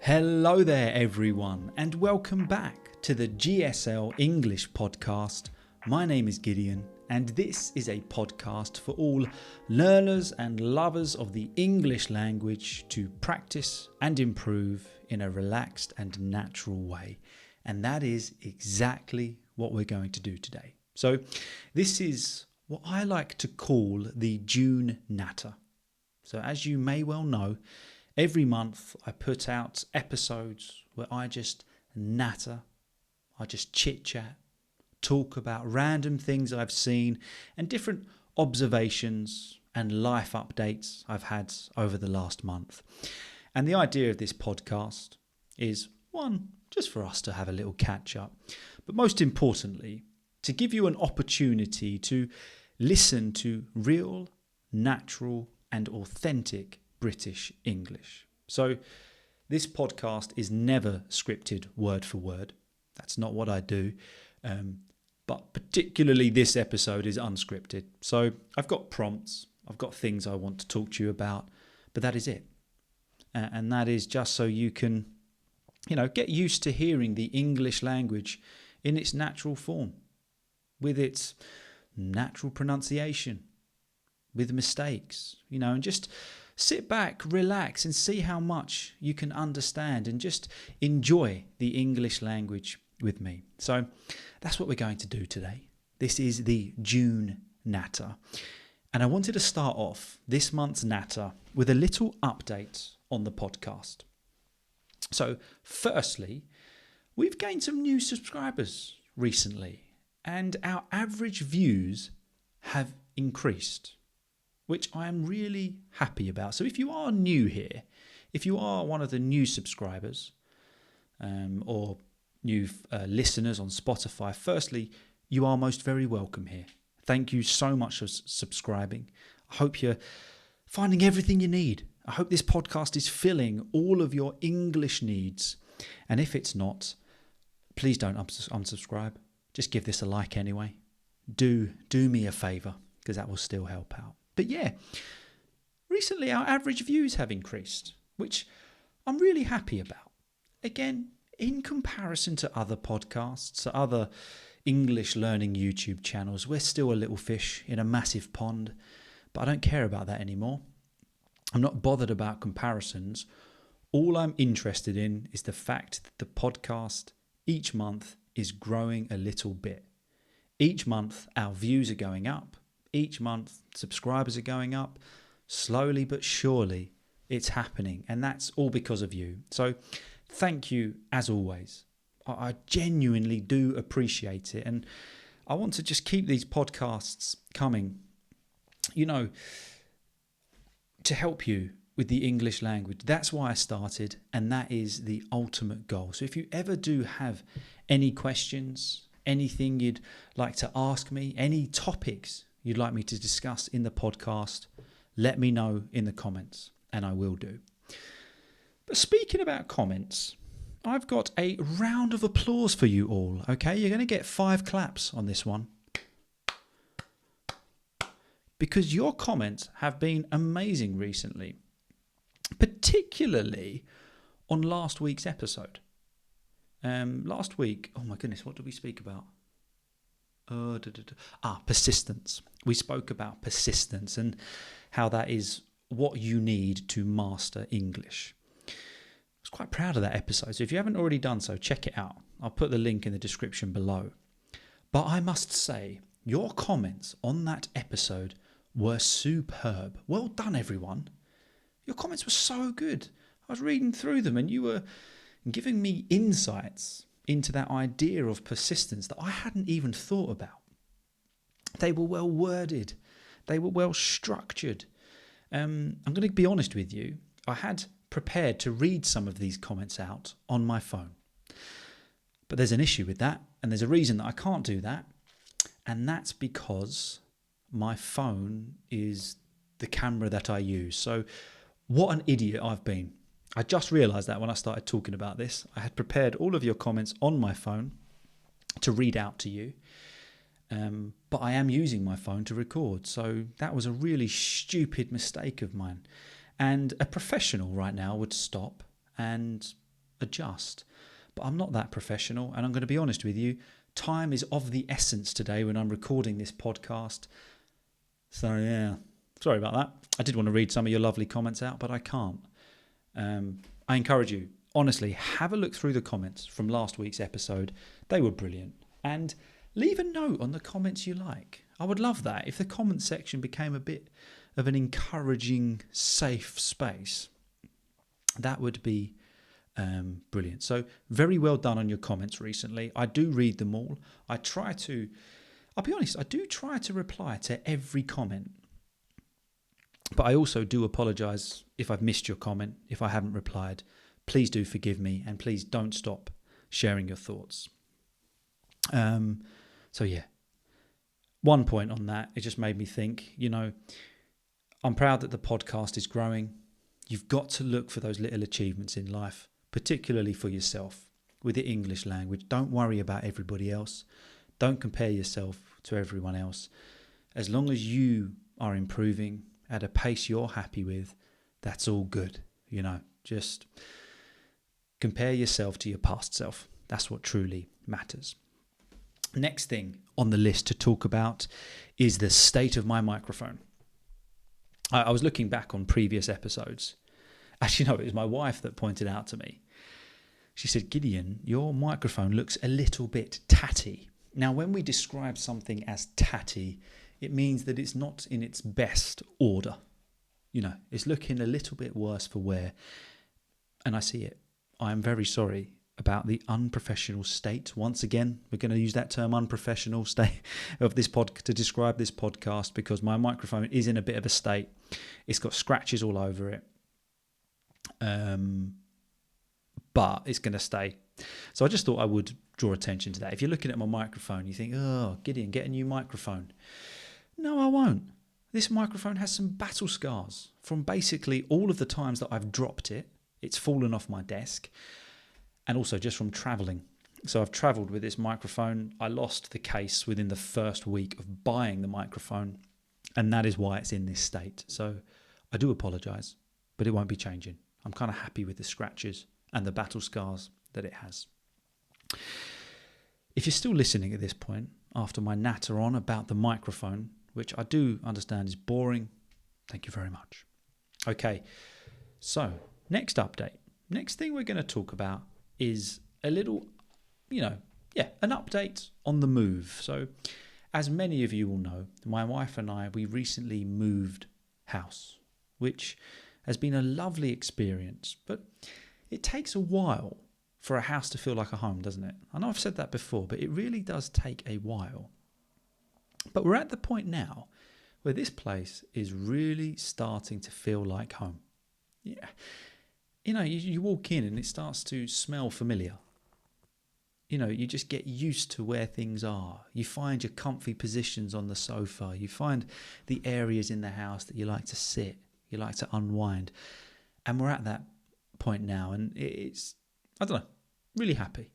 Hello there everyone and welcome back to the GSL-English Podcast. My name is Gideon and this is a podcast for all learners and lovers of the English language to practice and improve in a relaxed and natural way. And that is exactly what we're going to do today. So this is what I like to call the June Natter. So as you may well know, every month I put out episodes where I just natter, I just chit-chat, talk about random things I've seen and different observations and life updates I've had over the last month. And the idea of this podcast is, one, just for us to have a little catch-up, but most importantly, to give you an opportunity to listen to real, natural and authentic British English. So this podcast is never scripted word for word. That's not what I do. But particularly this episode is unscripted. So I've got prompts, I've got things I want to talk to you about, but that is it. And that is just so you can, get used to hearing the English language in its natural form, with its natural pronunciation, with mistakes, and just sit back, relax and see how much you can understand and just enjoy the English language with me. So that's what we're going to do today. This is the June Natter. And I wanted to start off this month's Natter with a little update on the podcast. So firstly, we've gained some new subscribers recently and our average views have increased, which I am really happy about. So if you are new here, if you are one of the new subscribers or new listeners on Spotify, firstly, you are most very welcome here. Thank you so much for subscribing. I hope you're finding everything you need. I hope this podcast is filling all of your English needs. And if it's not, please don't unsubscribe. Just give this a like anyway. Do me a favour, because that will still help out. But yeah, recently our average views have increased, which I'm really happy about. Again, in comparison to other podcasts, other English learning YouTube channels, we're still a little fish in a massive pond, but I don't care about that anymore. I'm not bothered about comparisons. All I'm interested in is the fact that the podcast each month is growing a little bit. Each month our views are going up. Each month, subscribers are going up. Slowly but surely, it's happening. And that's all because of you. So thank you as always. I genuinely do appreciate it. And I want to just keep these podcasts coming, to help you with the English language. That's why I started. And that is the ultimate goal. So if you ever do have any questions, anything you'd like to ask me, any topics you'd like me to discuss in the podcast, let me know in the comments and I will do. But speaking about comments, I've got a round of applause for you all, okay? You're going to get 5 claps on this one, because your comments have been amazing recently, particularly on last week's episode. Last week, oh my goodness, what did we speak about? Persistence. We spoke about persistence and how that is what you need to master English. I was quite proud of that episode. So if you haven't already done so, check it out. I'll put the link in the description below. But I must say, your comments on that episode were superb. Well done, everyone. Your comments were so good. I was reading through them and you were giving me insights into that idea of persistence that I hadn't even thought about. They were well worded. They were well structured. I'm going to be honest with you. I had prepared to read some of these comments out on my phone. But there's an issue with that, and there's a reason that I can't do that. And that's because my phone is the camera that I use. So what an idiot I've been. I just realised that when I started talking about this. I had prepared all of your comments on my phone to read out to you. But I am using my phone to record. So that was a really stupid mistake of mine. And a professional right now would stop and adjust. But I'm not that professional, and I'm going to be honest with you, time is of the essence today when I'm recording this podcast. So yeah, sorry about that. I did want to read some of your lovely comments out, but I can't. I encourage you, honestly, have a look through the comments from last week's episode. They were brilliant. And leave a note on the comments you like. I would love that. If the comment section became a bit of an encouraging, safe space, that would be brilliant. So very well done on your comments recently. I do read them all. I'll be honest, I do try to reply to every comment. But I also do apologise if I've missed your comment, if I haven't replied. Please do forgive me, and please don't stop sharing your thoughts. So yeah, one point on that, it just made me think, I'm proud that the podcast is growing. You've got to look for those little achievements in life, particularly for yourself with the English language. Don't worry about everybody else. Don't compare yourself to everyone else. As long as you are improving at a pace you're happy with, that's all good. Just compare yourself to your past self. That's what truly matters. Next thing on the list to talk about is the state of my microphone. I was looking back on previous episodes. Actually, no, it was my wife that pointed out to me. She said, Gideon, your microphone looks a little bit tatty. Now, when we describe something as tatty, it means that it's not in its best order. It's looking a little bit worse for wear. And I see it. I am very sorry about the unprofessional state. Once again, we're going to use that term unprofessional state of this to describe this podcast, because my microphone is in a bit of a state. It's got scratches all over it. But it's going to stay. So I just thought I would draw attention to that. If you're looking at my microphone, you think, oh, Gideon, get a new microphone. No, I won't. This microphone has some battle scars from basically all of the times that I've dropped it. It's fallen off my desk. And also just from travelling. So I've travelled with this microphone. I lost the case within the first week of buying the microphone. And that is why it's in this state. So I do apologise, but it won't be changing. I'm kind of happy with the scratches and the battle scars that it has. If you're still listening at this point, after my natter on about the microphone, which I do understand is boring, thank you very much. Okay, so next update. Next thing we're going to talk about is a little, an update on the move. So as many of you will know, my wife and I, we recently moved house, which has been a lovely experience, but it takes a while for a house to feel like a home, doesn't it? I know I've said that before, but it really does take a while. But we're at the point now where this place is really starting to feel like home. Yeah. You walk in and it starts to smell familiar. You just get used to where things are. You find your comfy positions on the sofa. You find the areas in the house that you like to sit, you like to unwind. And we're at that point now, and it's, really happy.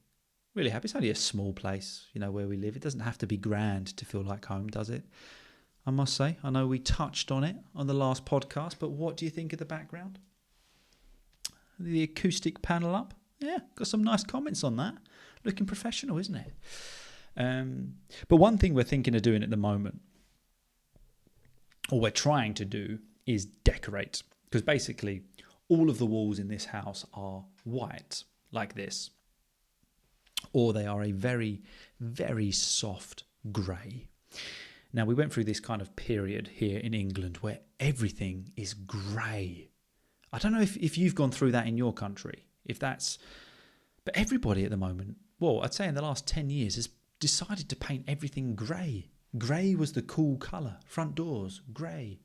Really happy. It's only a small place, where we live. It doesn't have to be grand to feel like home, does it? I must say, I know we touched on it on the last podcast, but what do you think of the background? The acoustic panel up? Yeah, got some nice comments on that. Looking professional, isn't it? But one thing we're thinking of doing at the moment, or we're trying to do, is decorate. Because basically, all of the walls in this house are white, like this. Or they are a very, very soft grey. Now, we went through this kind of period here in England where everything is grey. I don't know if you've gone through that in your country, but everybody at the moment, well, I'd say in the last 10 years, has decided to paint everything grey. Grey was the cool colour. Front doors, grey.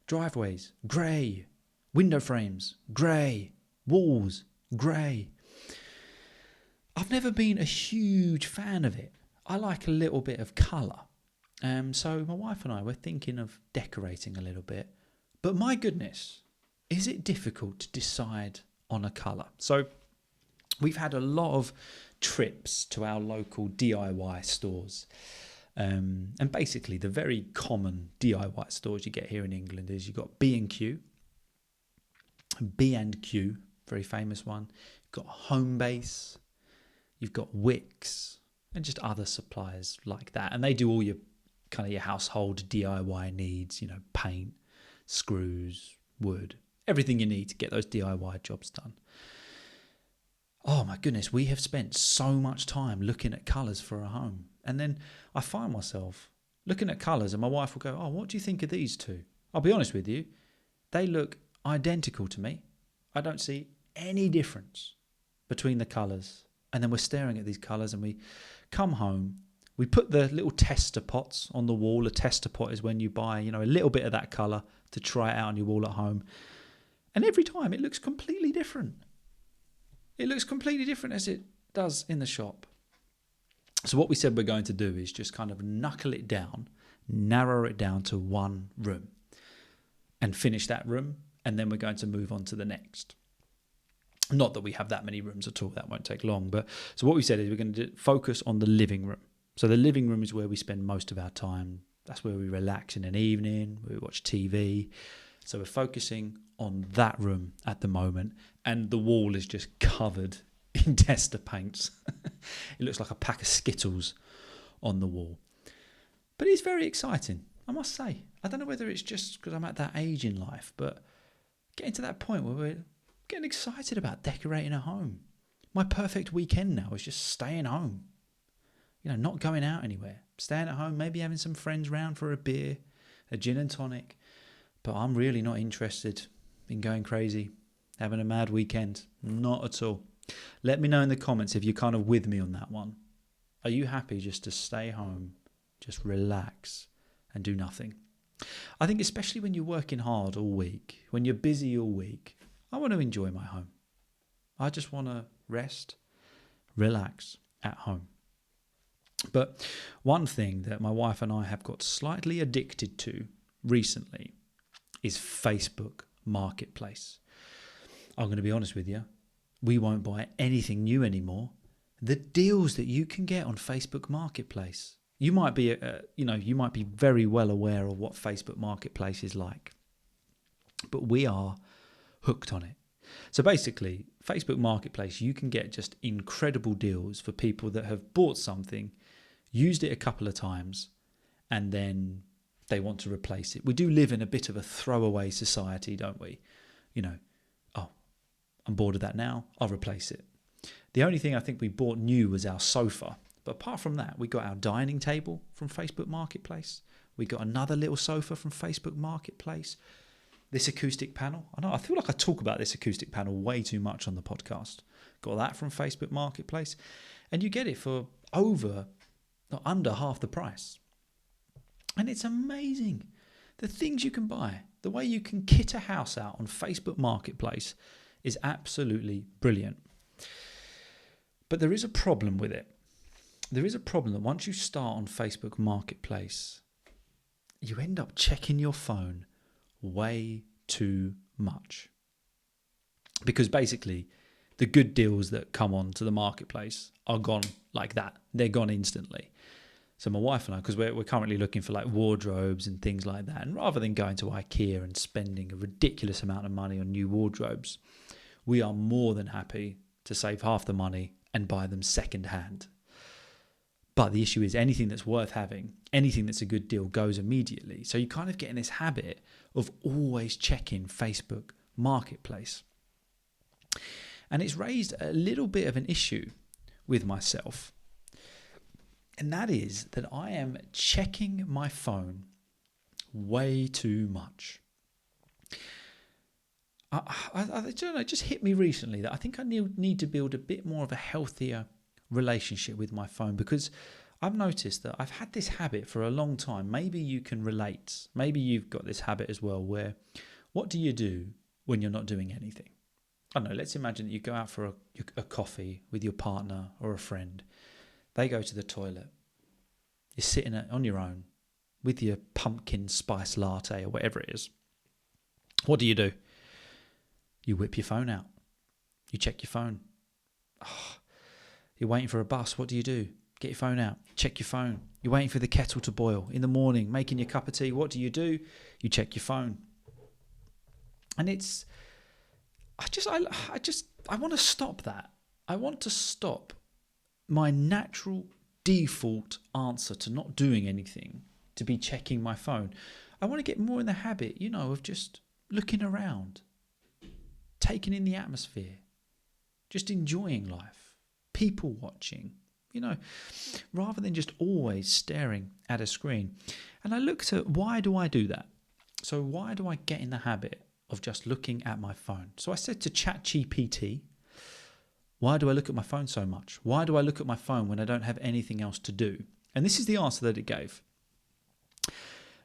Driveways, grey. Window frames, grey. Walls, grey. I've never been a huge fan of it. I like a little bit of colour. So my wife and I were thinking of decorating a little bit. But my goodness, is it difficult to decide on a colour? So we've had a lot of trips to our local DIY stores. And basically the very common DIY stores you get here in England is you've got B&Q, very famous one, got Home Base, you've got Wix, and just other suppliers like that. And they do all your kind of your household DIY needs, paint, screws, wood, everything you need to get those DIY jobs done. Oh my goodness, we have spent so much time looking at colours for a home. And then I find myself looking at colours and my wife will go, oh, what do you think of these two? I'll be honest with you, they look identical to me. I don't see any difference between the colours. And then we're staring at these colours and we come home, we put the little tester pots on the wall. A tester pot is when you buy, a little bit of that colour to try it out on your wall at home. And every time it looks completely different. It looks completely different as it does in the shop. So what we said we're going to do is just kind of knuckle it down, narrow it down to one room and finish that room. And then we're going to move on to the next. Not that we have that many rooms at all. That won't take long. But so what we said is we're going to focus on the living room. So the living room is where we spend most of our time. That's where we relax in an evening, where we watch TV. So we're focusing on that room at the moment. And the wall is just covered in tester paints. It looks like a pack of Skittles on the wall. But it's very exciting, I must say. I don't know whether it's just because I'm at that age in life, but getting to that point where we're getting excited about decorating a home. My perfect weekend now is just staying home. Not going out anywhere. Staying at home, maybe having some friends round for a beer, a gin and tonic. But I'm really not interested in going crazy, having a mad weekend. Not at all. Let me know in the comments if you're kind of with me on that one. Are you happy just to stay home, just relax and do nothing? I think especially when you're working hard all week, when you're busy all week, I want to enjoy my home. I just want to rest, relax at home. But one thing that my wife and I have got slightly addicted to recently is Facebook Marketplace. I'm going to be honest with you. We won't buy anything new anymore. The deals that you can get on Facebook Marketplace. You might be, you might be very well aware of what Facebook Marketplace is like. But we are hooked on it. So basically, Facebook Marketplace, you can get just incredible deals for people that have bought something, used it a couple of times, and then they want to replace it. We do live in a bit of a throwaway society, don't we? I'm bored of that now, I'll replace it. The only thing I think we bought new was our sofa. But apart from that, we got our dining table from Facebook Marketplace. We got another little sofa from Facebook Marketplace. This acoustic panel. I feel like I talk about this acoustic panel way too much on the podcast. Got that from Facebook Marketplace. And you get it for under half the price. And it's amazing. The things you can buy, the way you can kit a house out on Facebook Marketplace is absolutely brilliant. But there is a problem with it. There is a problem that once you start on Facebook Marketplace, you end up checking your phone way too much. Because basically, the good deals that come on to the marketplace are gone like that. They're gone instantly. So my wife and I, because we're currently looking for like wardrobes and things like that, and rather than going to IKEA and spending a ridiculous amount of money on new wardrobes, we are more than happy to save half the money and buy them second hand. But the issue is anything that's worth having, anything that's a good deal goes immediately. So you kind of get in this habit of always checking Facebook Marketplace. And it's raised a little bit of an issue with myself. And that is that I am checking my phone way too much. I don't know, it just hit me recently that I think I need to build a bit more of a healthier relationship with my phone, because I've noticed that I've had this habit for a long time. Maybe you can relate. Maybe you've got this habit as well, where what do you do when you're not doing anything? I don't know, let's imagine that you go out for a coffee with your partner or a friend. They go to the toilet. You're sitting on your own with your pumpkin spice latte or whatever it is. What do? You whip your phone out. You check your phone. You're waiting for a bus. What do? Get your phone out. Check your phone. You're waiting for the kettle to boil in the morning, making your cup of tea. What do? You check your phone. And I just I want to stop that. I want to stop my natural default answer to not doing anything, to be checking my phone. I want to get more in the habit, of just looking around, taking in the atmosphere, just enjoying life, people watching, rather than just always staring at a screen. And I looked at, why do I do that? So why do I get in the habit of just looking at my phone? So I said to ChatGPT, why do I look at my phone so much? Why do I look at my phone when I don't have anything else to do? And this is the answer that it gave.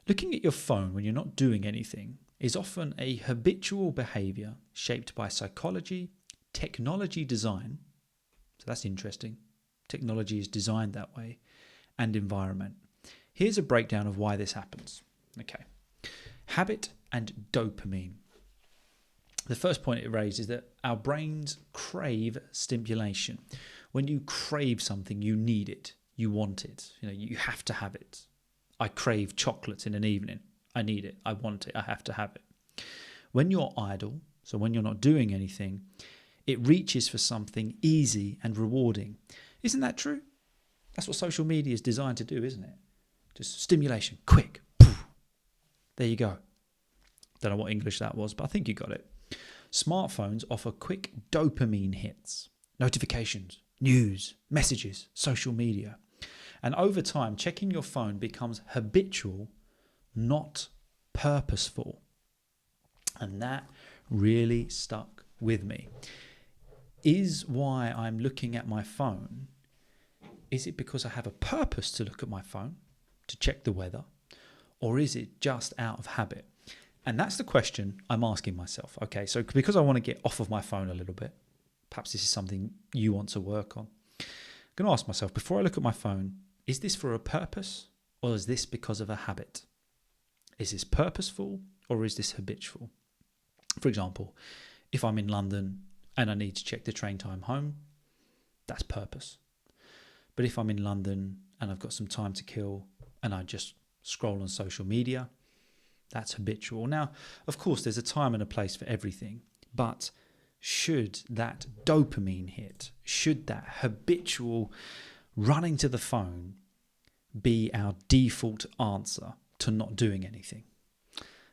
Looking at your phone when you're not doing anything is often a habitual behavior shaped by psychology, technology design. So that's interesting. Technology is designed that way, and environment. Here's a breakdown of why this happens. Okay. Habit and dopamine. The first point it raised is that our brains crave stimulation. When you crave something, you need it. You want it. You have to have it. I crave chocolate in an evening. I need it. I want it. I have to have it. When you're idle, so when you're not doing anything, it reaches for something easy and rewarding. Isn't that true? That's what social media is designed to do, isn't it? Just stimulation, quick. Poof. There you go. Don't know what English that was, but I think you got it. Smartphones offer quick dopamine hits, notifications, news, messages, social media. And over time, checking your phone becomes habitual, not purposeful. And that really stuck with me. Is why I'm looking at my phone, is it because I have a purpose to look at my phone, to check the weather, or is it just out of habit? And that's the question I'm asking myself. Okay, so because I want to get off of my phone a little bit, perhaps this is something you want to work on. I'm going to ask myself, before I look at my phone, is this for a purpose or is this because of a habit? Is this purposeful or is this habitual? For example, if I'm in London and I need to check the train time home, that's purpose. But if I'm in London and I've got some time to kill and I just scroll on social media, that's habitual. Now, of course, there's a time and a place for everything, but should that dopamine hit, should that habitual running to the phone be our default answer to not doing anything?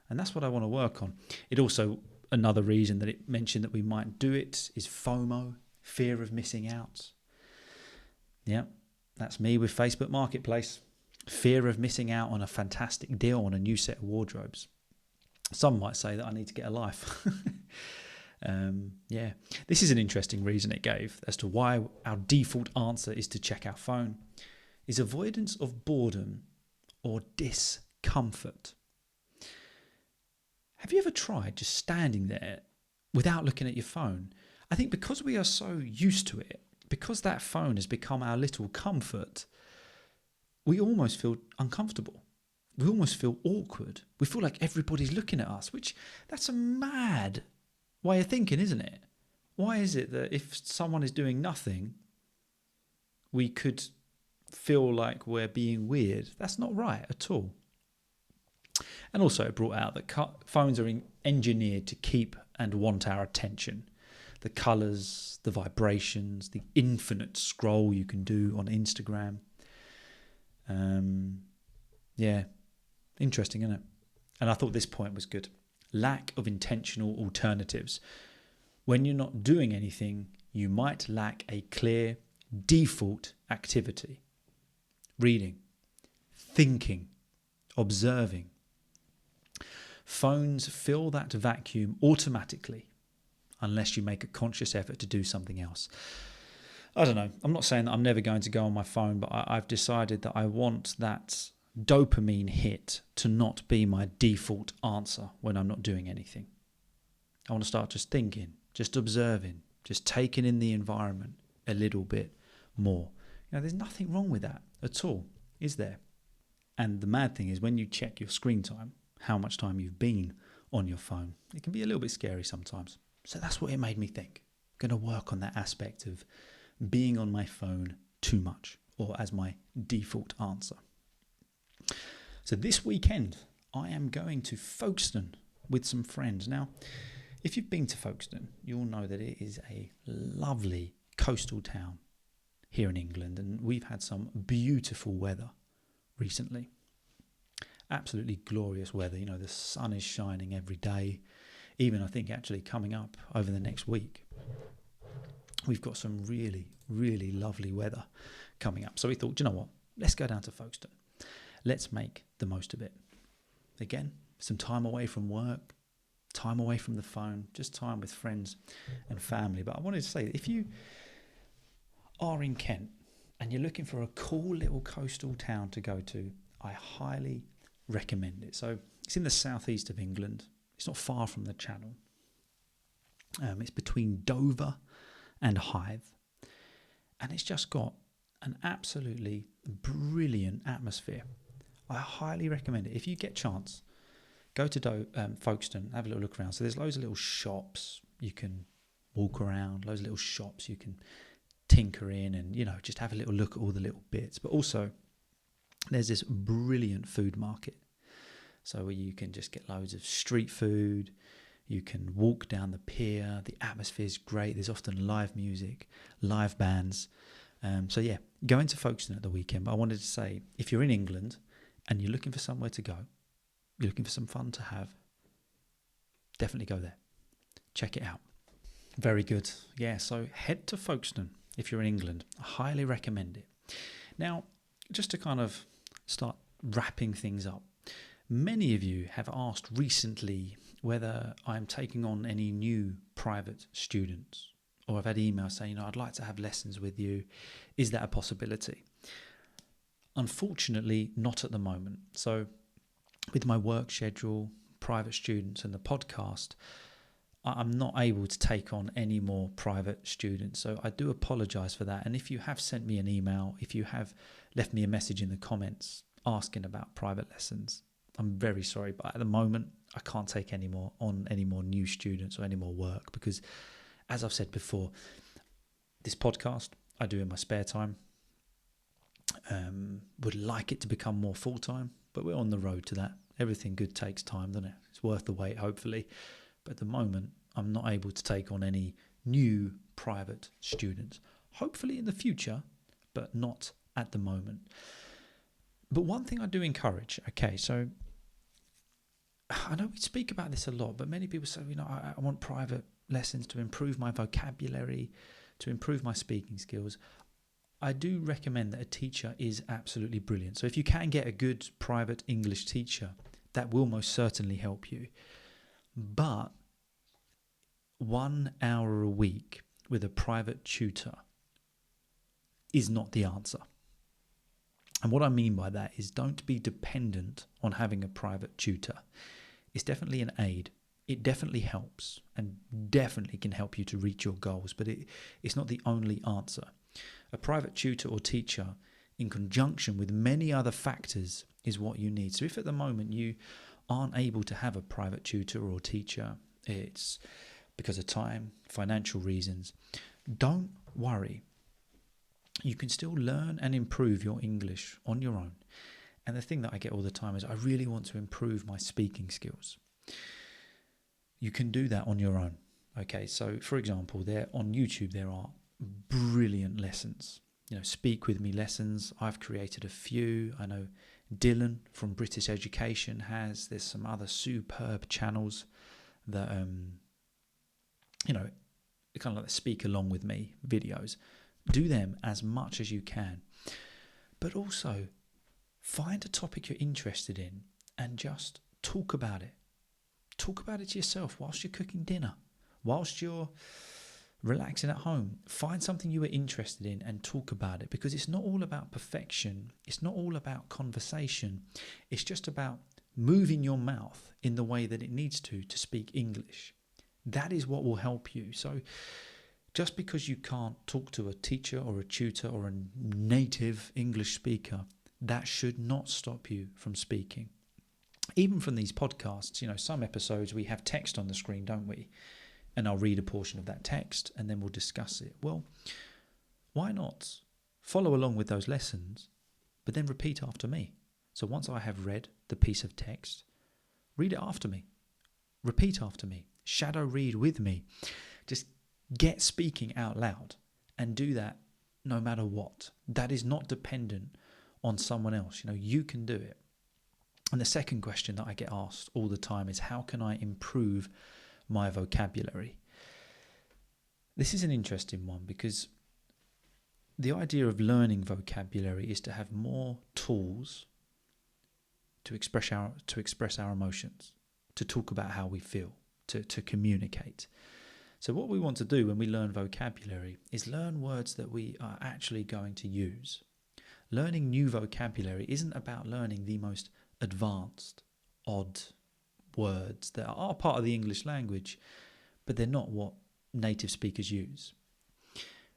And that's what I want to work on. It also, another reason that it mentioned that we might do it is FOMO, fear of missing out. Yeah, that's me with Facebook Marketplace. Fear of missing out on a fantastic deal on a new set of wardrobes. Some might say that I need to get a life. This is an interesting reason it gave as to why our default answer is to check our phone, is avoidance of boredom or discomfort. Have you ever tried just standing there without looking at your phone? I think because we are so used to it, because that phone has become our little comfort, we almost feel uncomfortable. We almost feel awkward. We feel like everybody's looking at us, which that's a mad way of thinking, isn't it? Why is it that if someone is doing nothing, we could feel like we're being weird? That's not right at all. And also it brought out that phones are engineered to keep and want our attention. The colours, the vibrations, the infinite scroll you can do on Instagram. Interesting, isn't it? And I thought this point was good. Lack of intentional alternatives. When you're not doing anything, you might lack a clear default activity. Reading, thinking, observing. Phones fill that vacuum automatically unless you make a conscious effort to do something else. I don't know. I'm not saying that I'm never going to go on my phone, but I've decided that I want that dopamine hit to not be my default answer when I'm not doing anything. I want to start just thinking, just observing, just taking in the environment a little bit more. There's nothing wrong with that at all, is there? And the mad thing is when you check your screen time, how much time you've been on your phone, it can be a little bit scary sometimes. So that's what it made me think. I'm going to work on that aspect of being on my phone too much, or as my default answer. So this weekend, I am going to Folkestone with some friends. Now, If you've been to Folkestone, you'll know that it is a lovely coastal town here in England, and we've had some beautiful weather recently. Absolutely glorious weather. You know, the sun is shining every day. Even I think actually coming up over the next week, we've got some really, really lovely weather coming up. So we thought, you know what, let's go down to Folkestone. Let's make the most of it. Again, some time away from work, time away from the phone, just time with friends and family. But I wanted to say, if you are in Kent and you're looking for a cool little coastal town to go to, I highly recommend it. So it's in the southeast of England. It's not far from the Channel. It's between Dover and Hythe. And it's just got an absolutely brilliant atmosphere. I highly recommend it. If you get a chance, go to Folkestone, have a little look around. So there's loads of little shops you can walk around, loads of little shops you can tinker in and, you know, just have a little look at all the little bits. But also, there's this brilliant food market. So where you can just get loads of street food, you can walk down the pier, the atmosphere is great, there's often live music, live bands. So yeah, go into Folkestone at the weekend. But I wanted to say, if you're in England and you're looking for somewhere to go, you're looking for some fun to have, definitely go there. Check it out. Very good. Yeah, so head to Folkestone if you're in England. I highly recommend it. Now, just to kind of start wrapping things up, many of you have asked recently whether I'm taking on any new private students, or I've had emails saying, I'd like to have lessons with you. Is that a possibility? Unfortunately, not at the moment. So with my work schedule, private students and the podcast, I'm not able to take on any more private students. So I do apologise for that. And if you have sent me an email, if you have left me a message in the comments asking about private lessons, I'm very sorry. But at the moment, I can't take any more new students or any more work because, as I've said before, this podcast I do in my spare time. Would like it to become more full-time, but we're on the road to that. Everything good takes time, doesn't it? It's worth the wait, hopefully. But at the moment, I'm not able to take on any new private students. Hopefully in the future, but not at the moment. But one thing I do encourage, okay, so I know we speak about this a lot, but many people say, I want private lessons to improve my vocabulary, to improve my speaking skills. I do recommend that a teacher is absolutely brilliant. So if you can get a good private English teacher, that will most certainly help you. But 1 hour a week with a private tutor is not the answer. And what I mean by that is don't be dependent on having a private tutor. It's definitely an aid. It definitely helps and definitely can help you to reach your goals, but it's not the only answer. A private tutor or teacher in conjunction with many other factors is what you need. So if at the moment you aren't able to have a private tutor or teacher, it's because of time, financial reasons, don't worry. You can still learn and improve your English on your own. And the thing that I get all the time is I really want to improve my speaking skills. You can do that on your own. Okay, so for example, on YouTube there are brilliant lessons. Speak with me lessons. I've created a few. I know Dylan from British Education has. There's some other superb channels that kind of like speak along with me videos. Do them as much as you can. But also find a topic you're interested in and just talk about it. Talk about it to yourself whilst you're cooking dinner, whilst you're relaxing at home. Find something you are interested in and talk about it, because it's not all about perfection. It's not all about conversation. It's just about moving your mouth in the way that it needs to speak English. That is what will help you. So just because you can't talk to a teacher or a tutor or a native English speaker, that should not stop you from speaking. Even from these podcasts, some episodes we have text on the screen, don't we? And I'll read a portion of that text and then we'll discuss it. Well, why not follow along with those lessons, but then repeat after me? So once I have read the piece of text, read it after me. Repeat after me. shadow read with me. Just get speaking out loud and do that no matter what. That is not dependent on someone else. You can do it. And the second question that I get asked all the time is, how can I improve my vocabulary? This is an interesting one, because the idea of learning vocabulary is to have more tools to express our emotions, to talk about how we feel, to communicate. So what we want to do when we learn vocabulary is learn words that we are actually going to use. Learning new vocabulary isn't about learning the most advanced, odd words that are part of the English language, but they're not what native speakers use.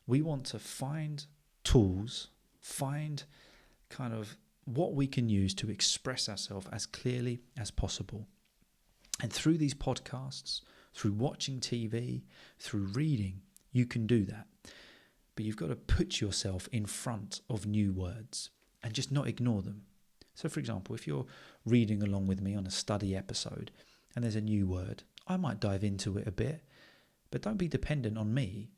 We want to find tools, find kind of what we can use to express ourselves as clearly as possible. And through these podcasts, through watching TV, through reading, you can do that. But you've got to put yourself in front of new words and just not ignore them. So, for example, if you're reading along with me on a study episode and there's a new word, I might dive into it a bit, but don't be dependent on me.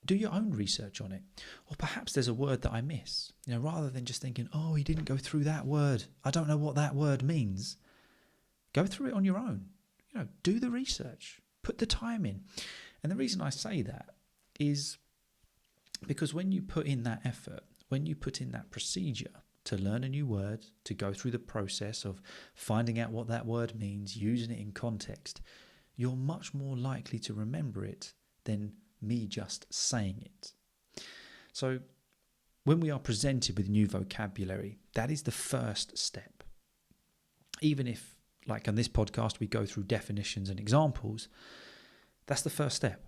Do your own research on it. Or perhaps there's a word that I miss, rather than just thinking, oh, he didn't go through that word, I don't know what that word means. Go through it on your own. Do the research, put the time in. And the reason I say that is because when you put in that effort, when you put in that procedure to learn a new word, to go through the process of finding out what that word means, using it in context, you're much more likely to remember it than me just saying it. So when we are presented with new vocabulary, that is the first step. Even if, like on this podcast, we go through definitions and examples, that's the first step.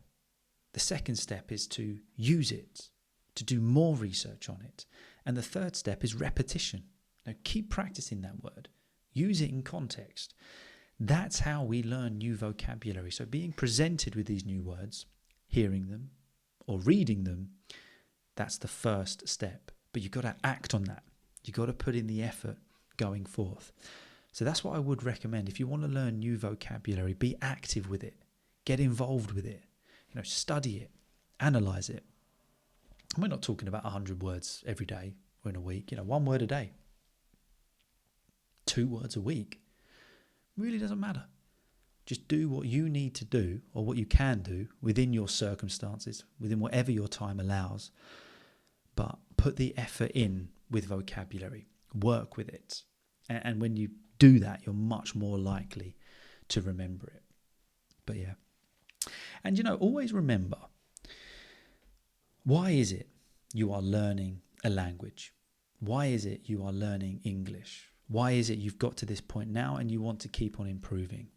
The second step is to use it, to do more research on it. And the third step is repetition. Now, keep practicing that word. Use it in context. That's how we learn new vocabulary. So being presented with these new words, hearing them or reading them, that's the first step. But you've got to act on that. You've got to put in the effort going forth. So that's what I would recommend. If you want to learn new vocabulary, be active with it. Get involved with it. Study it. Analyze it. We're not talking about 100 words every day or in a week. 1 word a day. 2 words a week. Really doesn't matter. Just do what you need to do, or what you can do within your circumstances, within whatever your time allows. But put the effort in with vocabulary. Work with it. And when you do that, you're much more likely to remember it. But yeah. And always remember, why is it you are learning a language? Why is it you are learning English? Why is it you've got to this point now and you want to keep on improving?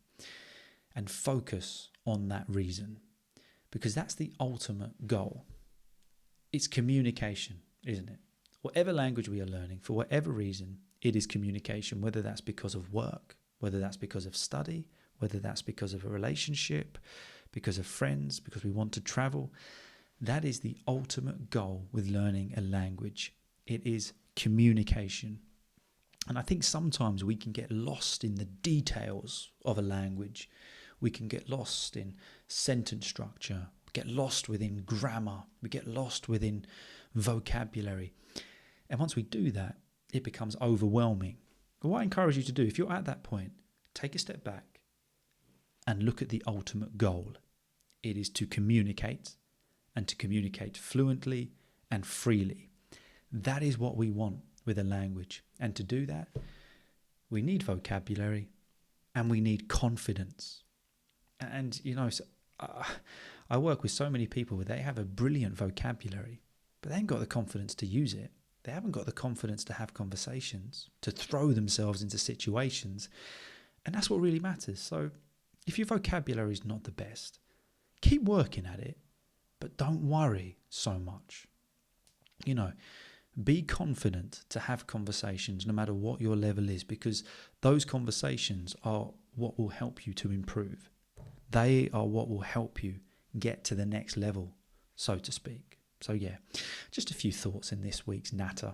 And focus on that reason, because that's the ultimate goal. It's communication, isn't it? Whatever language we are learning, for whatever reason, it is communication, whether that's because of work, whether that's because of study, whether that's because of a relationship, because of friends, because we want to travel. That is the ultimate goal with learning a language. It is communication. And I think sometimes we can get lost in the details of a language. We can get lost in sentence structure, get lost within grammar, we get lost within vocabulary. And once we do that, it becomes overwhelming. But what I encourage you to do, if you're at that point, take a step back and look at the ultimate goal. It is to communicate, and to communicate fluently and freely. That is what we want with a language. And to do that, we need vocabulary and we need confidence. And, I work with so many people where they have a brilliant vocabulary, but they haven't got the confidence to use it. They haven't got the confidence to have conversations, to throw themselves into situations. And that's what really matters. So if your vocabulary is not the best, keep working at it, but don't worry so much. Be confident to have conversations no matter what your level is, because those conversations are what will help you to improve. They are what will help you get to the next level, so to speak. So yeah, just a few thoughts in this week's Natter.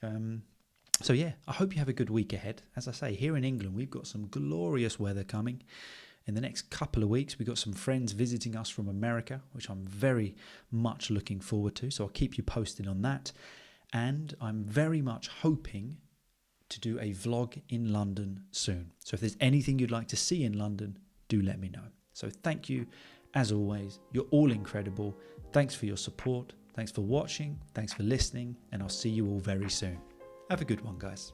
I hope you have a good week ahead. As I say, here in England, we've got some glorious weather coming. In the next couple of weeks, we've got some friends visiting us from America, which I'm very much looking forward to. So I'll keep you posted on that. And I'm very much hoping to do a vlog in London soon. So if there's anything you'd like to see in London, do let me know. So thank you, as always. You're all incredible. Thanks for your support. Thanks for watching. Thanks for listening. And I'll see you all very soon. Have a good one, guys.